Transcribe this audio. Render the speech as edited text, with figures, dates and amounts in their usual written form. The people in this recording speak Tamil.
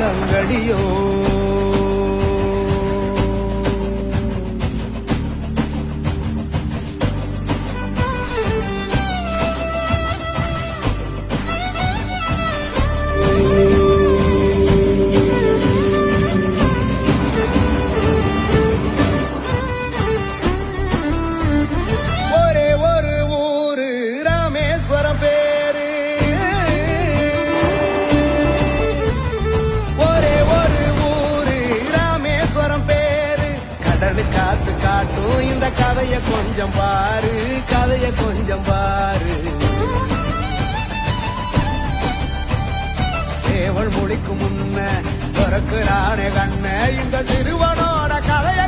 அங்கடியோ. காத்து காட்டும் இந்த கதைய கொஞ்சம் பாரு, கதைய கொஞ்சம் பாரு. சேவல் மொழிக்கு முன்ன பிறக்குறானே கண்ண இந்த சிறுவனோட கதைய